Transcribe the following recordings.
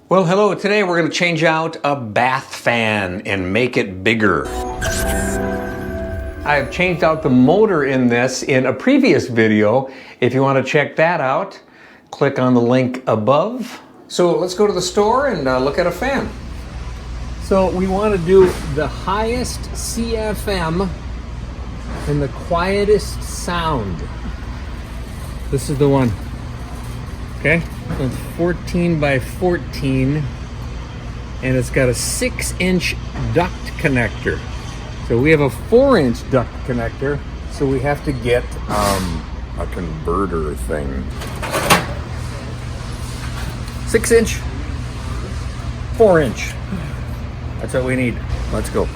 Well, hello. Today we're going to change out a bath fan and make it bigger. I have changed out the motor in this in a previous video. If you want to check that out, click on the link above. So let's go to the store and look at a fan. So we want to do the highest CFM and the quietest sound. This is the one. Okay, it's 14 by 14 and it's got a 6-inch duct connector. So we have a 4-inch duct connector, so we have to get a converter thing. 6-inch, 4-inch. That's what we need. Let's go.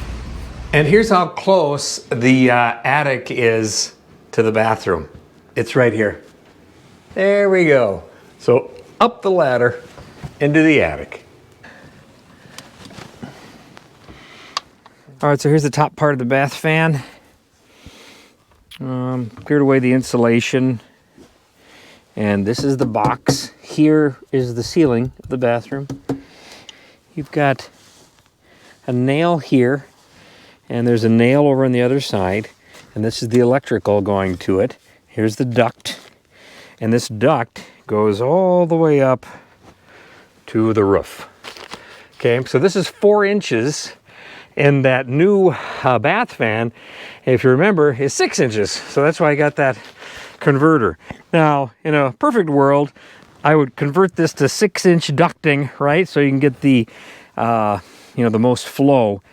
And here's how close the attic is to the bathroom. It's right here. There we go. So up the ladder into the attic. All right, so here's the top part of the bath fan. Cleared away the insulation. And this is the box. Here is the ceiling of the bathroom. You've got a nail here, and there's a nail over on the other side. And this is the electrical going to it. Here's the duct. And this duct goes all the way up to the roof. Okay, so this is 4 inches. And that new bath fan, if you remember, is 6 inches. So that's why I got that converter. Now, in a perfect world, I would convert this to 6-inch ducting, right? So you can get the, the most flow.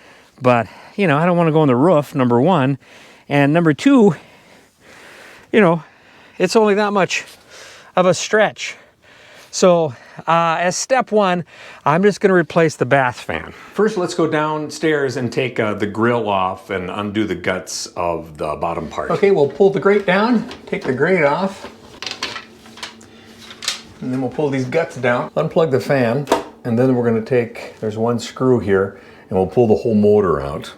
But, I don't want to go on the roof, number one. And number two, it's only that much of a stretch. So as step one, I'm just going to replace the bath fan. First, let's go downstairs and take the grill off and undo the guts of the bottom part. Okay, we'll pull the grate down, take the grate off, and then we'll pull these guts down, unplug the fan, and then we're going to take, there's one screw here, and we'll pull the whole motor out.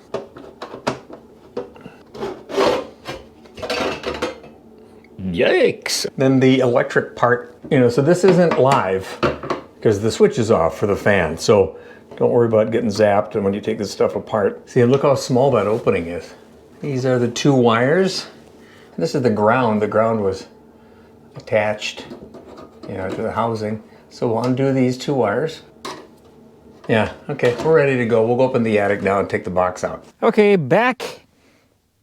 Yikes! Then the electric part, so this isn't live because the switch is off for the fan. So don't worry about getting zapped and when you take this stuff apart. See, look how small that opening is. These are the two wires. This is the ground. The ground was attached, to the housing. So we'll undo these two wires. Yeah, okay, we're ready to go. We'll go up in the attic now and take the box out. Okay, back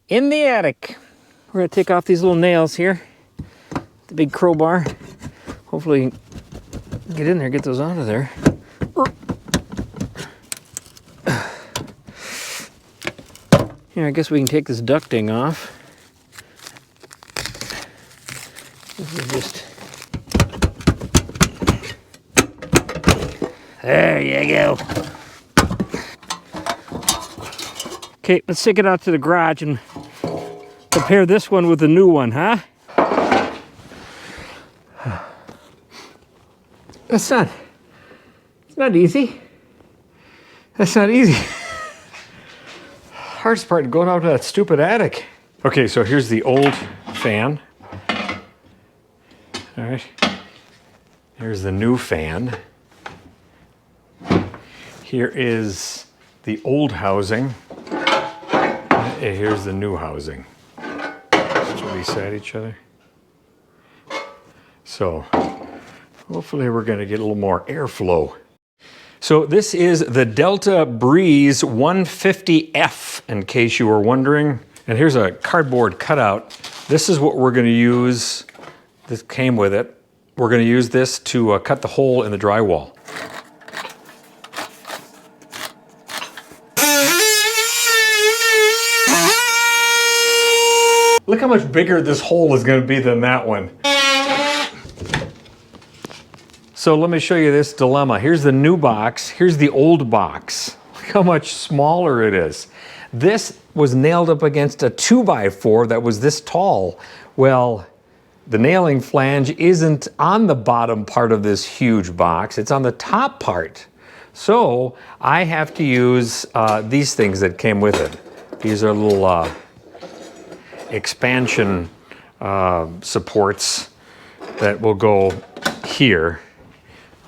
in the attic. We're gonna take off these little nails here. The big crowbar. Hopefully get in there, get those out of there. Here, I guess we can take this ducting off. This is just... There you go. Okay, let's take it out to the garage and compare this one with the new one, huh? It's not easy. That's not easy. Hardest part, going out to that stupid attic. Okay, so here's the old fan. All right. Here's the new fan. Here is the old housing. And here's the new housing. Just beside each other. So, hopefully we're going to get a little more airflow. So this is the Delta Breez 150F, in case you were wondering. And here's a cardboard cutout. This is what we're going to use. This came with it. We're going to use this to cut the hole in the drywall. Look how much bigger this hole is going to be than that one. So let me show you this dilemma. Here's the new box. Here's the old box. Look how much smaller it is. This was nailed up against a 2x4 that was this tall. Well, the nailing flange isn't on the bottom part of this huge box. It's on the top part. So I have to use these things that came with it. These are little expansion supports that will go here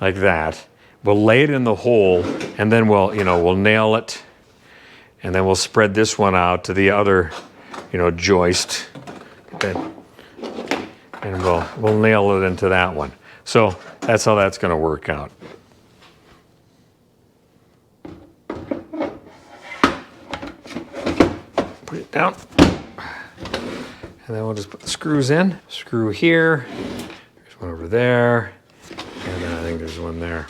like that, We'll lay it in the hole, and then we'll nail it, and then we'll spread this one out to the other, joist. And we'll nail it into that one. So that's how that's going to work out. Put it down. And then we'll just put the screws in. Screw here. There's one over there. And then I think there's one there.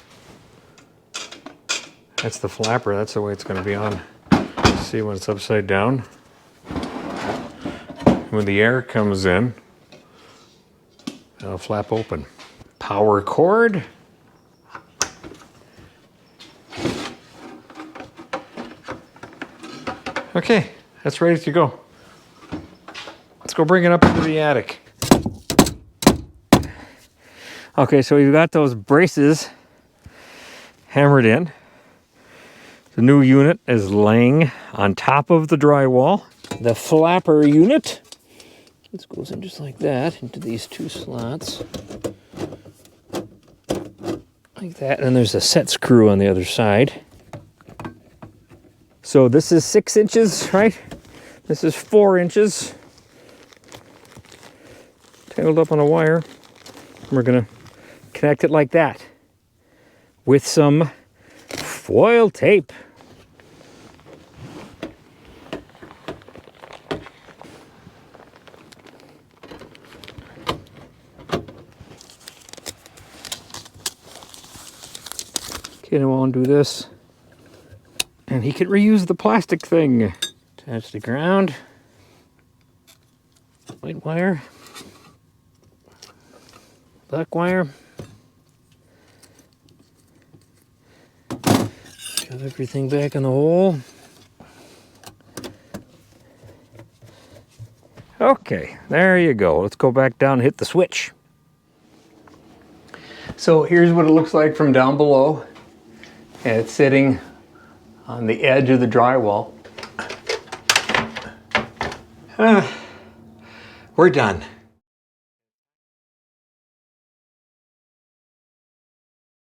That's the flapper. That's the way it's going to be on. See when it's upside down. When the air comes in, it'll flap open. Power cord. Okay, that's ready to go. Let's go bring it up into the attic. Okay, so we've got those braces hammered in. The new unit is laying on top of the drywall. The flapper unit, this goes in just like that, into these two slots. Like that, and there's a set screw on the other side. So this is 6 inches, right? This is 4 inches. Tangled up on a wire. We're gonna connect it like that with some foil tape. Okay, then we'll undo this. And he can reuse the plastic thing. Attach the ground. White wire. Black wire. Shove everything back in the hole. Okay, there you go. Let's go back down and hit the switch. So here's what it looks like from down below. And it's sitting on the edge of the drywall. We're done.